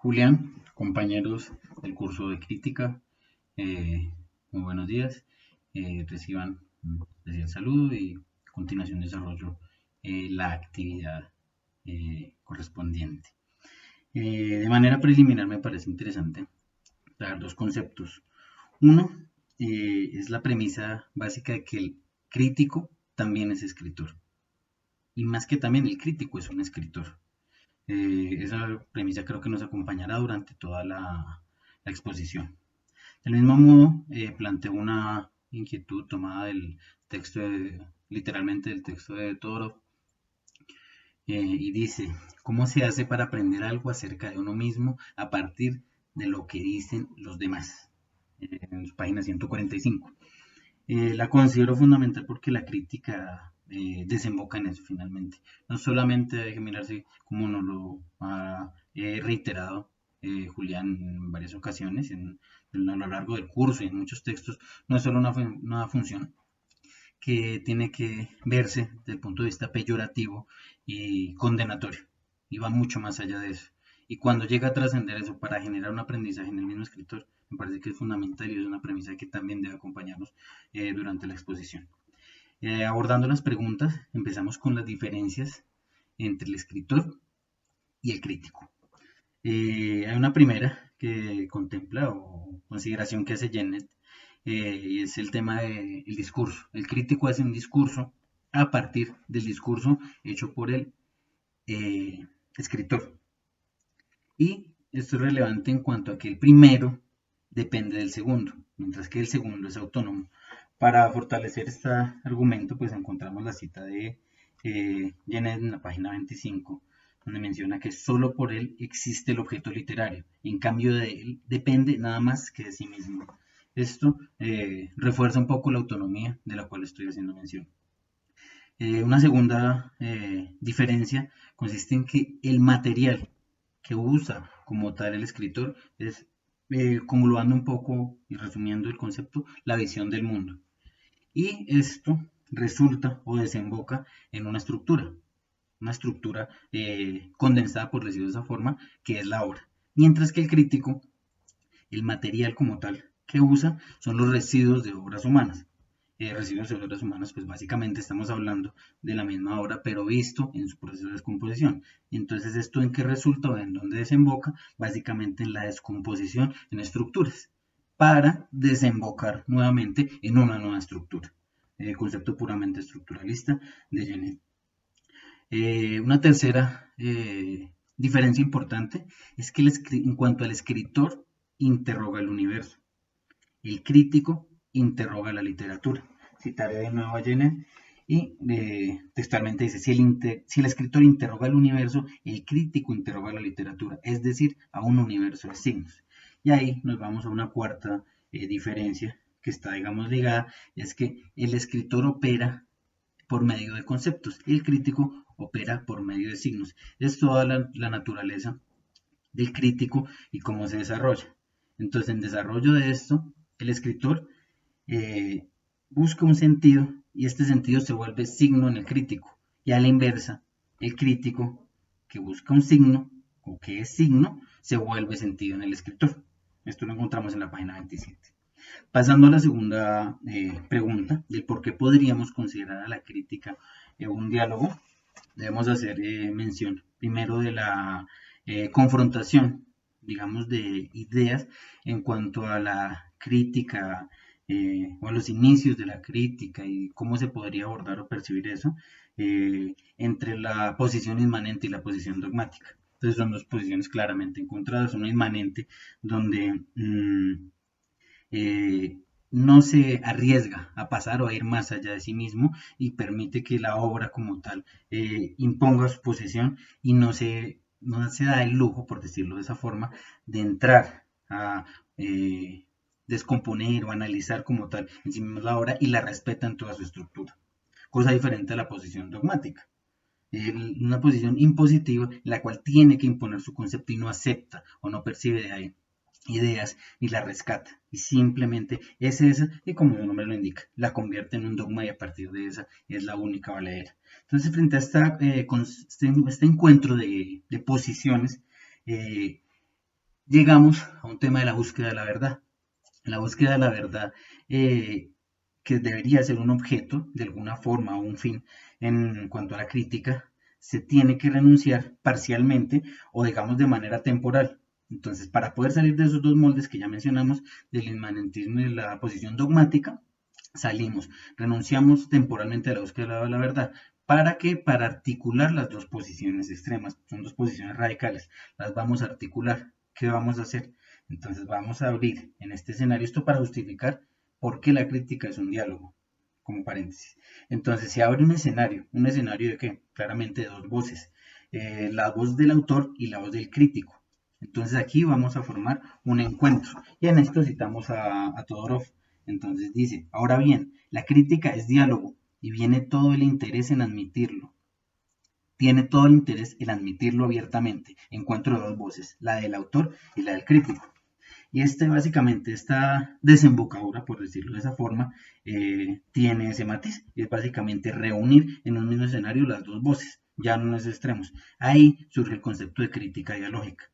Julián, compañeros del curso de crítica, muy buenos días. Reciban un especial saludo y a continuación desarrollo la actividad correspondiente. De manera preliminar me parece interesante dar dos conceptos. Uno es la premisa básica de que el crítico también es escritor. Y más que también el crítico es un escritor. Esa premisa creo que nos acompañará durante toda la exposición. Del mismo modo, planteo una inquietud tomada del texto, literalmente del texto de Toro, y dice, ¿cómo se hace para aprender algo acerca de uno mismo a partir de lo que dicen los demás? En su página 145. La considero fundamental porque la crítica desemboca en eso finalmente. No solamente hay que mirarse como nos lo ha reiterado Julián en varias ocasiones a lo largo del curso y en muchos textos, no es solo una función que tiene que verse desde el punto de vista peyorativo y condenatorio, y va mucho más allá de eso. Y cuando llega a trascender eso para generar un aprendizaje en el mismo escritor, me parece que es fundamental y es una premisa que también debe acompañarnos durante la exposición. Abordando las preguntas, empezamos con las diferencias entre el escritor y el crítico. Hay una primera que contempla o consideración que hace Jennett, y es el tema del discurso. El crítico hace un discurso a partir del discurso hecho por el escritor. Y esto es relevante en cuanto a que el primero depende del segundo, mientras que el segundo es autónomo. Para fortalecer este argumento, pues encontramos la cita de Jennett en la página 25, donde menciona que solo por él existe el objeto literario, y en cambio de él depende nada más que de sí mismo. Esto refuerza un poco la autonomía de la cual estoy haciendo mención. Una segunda diferencia consiste en que el material que usa como tal el escritor es, acumulando un poco y resumiendo el concepto, la visión del mundo. Y esto resulta o desemboca en una estructura condensada, por decirlo de esa forma, que es la obra. Mientras que el crítico, el material como tal que usa son los residuos de obras humanas. Residuos de obras humanas, pues básicamente estamos hablando de la misma obra, pero visto en su proceso de descomposición. Y entonces, ¿esto en qué resulta o en dónde desemboca? Básicamente en la descomposición en estructuras, para desembocar nuevamente en una nueva estructura. Concepto puramente estructuralista de Genet. Una tercera diferencia importante es que en cuanto al escritor, interroga el universo. El crítico interroga la literatura. Citaré de nuevo a Jenner y textualmente dice, si el escritor interroga el universo, el crítico interroga la literatura, es decir, a un universo de signos. Y ahí nos vamos a una cuarta diferencia que está, digamos, ligada, es que el escritor opera por medio de conceptos y el crítico opera por medio de signos. Es toda la naturaleza del crítico y cómo se desarrolla. Entonces, en desarrollo de esto, el escritor eh, busca un sentido y este sentido se vuelve signo en el crítico. Y a la inversa, el crítico que busca un signo o que es signo se vuelve sentido en el escritor. Esto lo encontramos en la página 27. Pasando a la segunda pregunta, del por qué podríamos considerar a la crítica un diálogo, debemos hacer mención primero de la confrontación, digamos, de ideas en cuanto a la crítica o a los inicios de la crítica y cómo se podría abordar o percibir eso entre la posición inmanente y la posición dogmática. Entonces son dos posiciones claramente encontradas, una inmanente donde eh, no se arriesga a pasar o a ir más allá de sí mismo y permite que la obra como tal imponga su posesión y no se da el lujo, por decirlo de esa forma, de entrar a descomponer o analizar como tal en sí misma la obra y la respeta en toda su estructura, cosa diferente a la posición dogmática. Una posición impositiva en la cual tiene que imponer su concepto y no acepta o no percibe de ahí ideas y la rescata y simplemente es esa y como el nombre lo indica la convierte en un dogma y a partir de esa es la única valedera. Entonces frente a este encuentro de posiciones, llegamos a un tema de la búsqueda de la verdad. La búsqueda de la verdad, que debería ser un objeto de alguna forma o un fin en cuanto a la crítica, se tiene que renunciar parcialmente o digamos de manera temporal. Entonces, para poder salir de esos dos moldes que ya mencionamos, del inmanentismo y de la posición dogmática, salimos, renunciamos temporalmente a la búsqueda de la verdad. ¿Para qué? Para articular las dos posiciones extremas. Son dos posiciones radicales. Las vamos a articular. ¿Qué vamos a hacer? Entonces vamos a abrir en este escenario esto para justificar por qué la crítica es un diálogo, como paréntesis. Entonces se abre un escenario de qué? Claramente de dos voces, la voz del autor y la voz del crítico. Entonces aquí vamos a formar un encuentro y en esto citamos a Todorov. Entonces dice, ahora bien, la crítica es diálogo y viene todo el interés en admitirlo. Tiene todo el interés en admitirlo abiertamente. Encuentro de dos voces, la del autor y la del crítico. Y básicamente, esta desembocadura, por decirlo de esa forma, tiene ese matiz. Y es básicamente reunir en un mismo escenario las dos voces, ya no en los extremos. Ahí surge el concepto de crítica dialógica.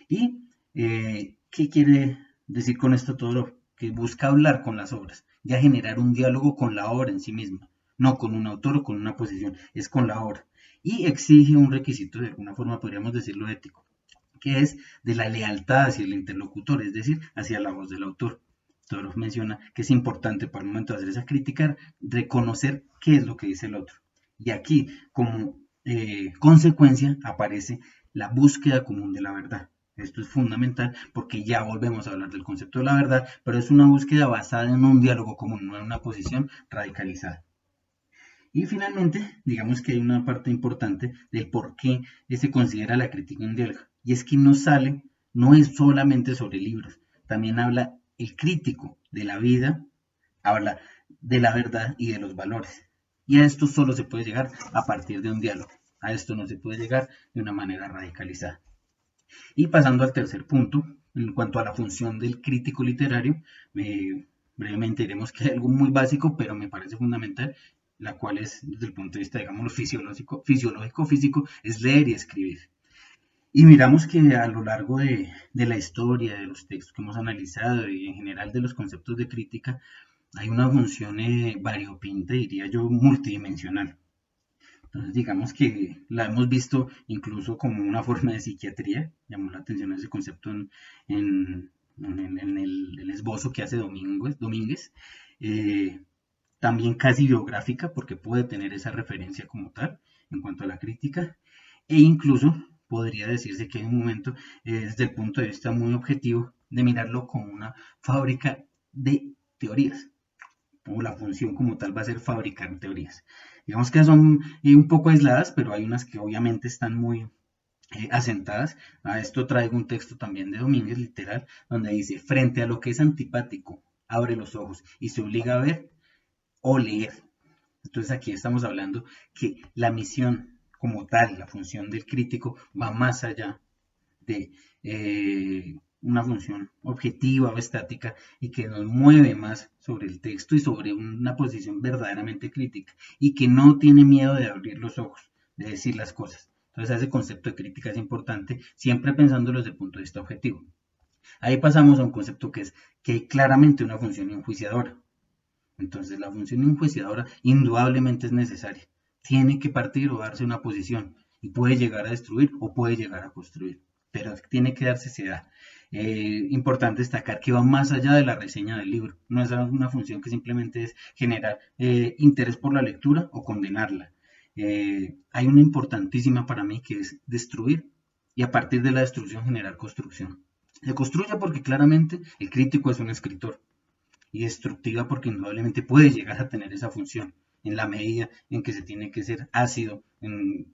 ¿Y qué quiere decir con esto todo? Que busca hablar con las obras, ya generar un diálogo con la obra en sí misma, no con un autor o con una posición, es con la obra. Y exige un requisito, de alguna forma podríamos decirlo ético, que es de la lealtad hacia el interlocutor, es decir, hacia la voz del autor. Todorov menciona que es importante para el momento de hacer esa crítica reconocer qué es lo que dice el otro. Y aquí, como consecuencia, aparece la búsqueda común de la verdad. Esto es fundamental porque ya volvemos a hablar del concepto de la verdad, pero es una búsqueda basada en un diálogo común, no en una posición radicalizada. Y finalmente, digamos que hay una parte importante del por qué se considera la crítica un diálogo. Y es que no es solamente sobre libros, también habla el crítico de la vida, habla de la verdad y de los valores. Y a esto solo se puede llegar a partir de un diálogo. A esto no se puede llegar de una manera radicalizada. Y pasando al tercer punto, en cuanto a la función del crítico literario, brevemente diremos que es algo muy básico, pero me parece fundamental, la cual es, desde el punto de vista, digamos, fisiológico, físico, es leer y escribir. Y miramos que a lo largo de la historia, de los textos que hemos analizado y en general de los conceptos de crítica, hay una función variopinta, diría yo, multidimensional. Entonces, digamos que la hemos visto incluso como una forma de psiquiatría, llamó la atención ese concepto en el esbozo que hace Domínguez. Eh, También casi biográfica, porque puede tener esa referencia como tal en cuanto a la crítica, e incluso podría decirse que hay un momento, desde el punto de vista muy objetivo, de mirarlo como una fábrica de teorías, o la función como tal va a ser fabricar teorías. Digamos que son un poco aisladas, pero hay unas que obviamente están muy asentadas. A esto traigo un texto también de Domínguez, literal, donde dice, frente a lo que es antipático, abre los ojos y se obliga a ver o leer. Entonces aquí estamos hablando que la misión como tal, la función del crítico, va más allá de una función objetiva o estática y que nos mueve más sobre el texto y sobre una posición verdaderamente crítica y que no tiene miedo de abrir los ojos, de decir las cosas. Entonces ese concepto de crítica es importante, siempre pensándolo desde el punto de vista objetivo. Ahí pasamos a un concepto que es que hay claramente una función enjuiciadora. Entonces la función enjuiciadora indudablemente es necesaria. Tiene que partir o darse una posición y puede llegar a destruir o puede llegar a construir, pero tiene que darse se da. Importante destacar que va más allá de la reseña del libro. No es una función que simplemente es generar interés por la lectura o condenarla. Hay una importantísima para mí que es destruir y a partir de la destrucción generar construcción. Se construye porque claramente el crítico es un escritor y destructiva porque indudablemente puede llegar a tener esa función en la medida en que se tiene que ser ácido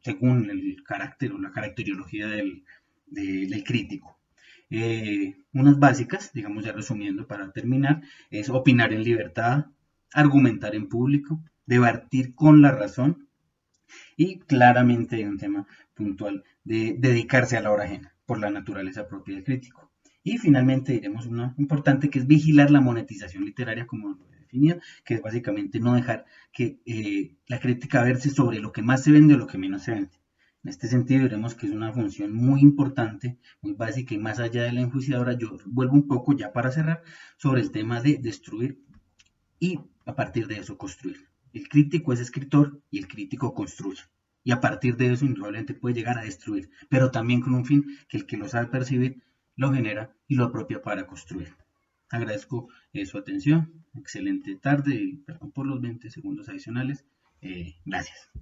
según el carácter o la caracteriología del crítico. Unas básicas, digamos ya resumiendo para terminar, es opinar en libertad, argumentar en público, debatir con la razón y claramente un tema puntual de dedicarse a la obra ajena por la naturaleza propia del crítico. Y finalmente diremos una importante que es vigilar la monetización literaria como lo he definido, que es básicamente no dejar que la crítica verse sobre lo que más se vende o lo que menos se vende. En este sentido, veremos que es una función muy importante, muy básica y más allá de la enjuiciadora. Yo vuelvo un poco ya para cerrar sobre el tema de destruir y a partir de eso construir. El crítico es escritor y el crítico construye. Y a partir de eso indudablemente puede llegar a destruir, pero también con un fin que el que lo sabe percibir lo genera y lo apropia para construir. Agradezco su atención, excelente tarde y perdón por los 20 segundos adicionales. Gracias.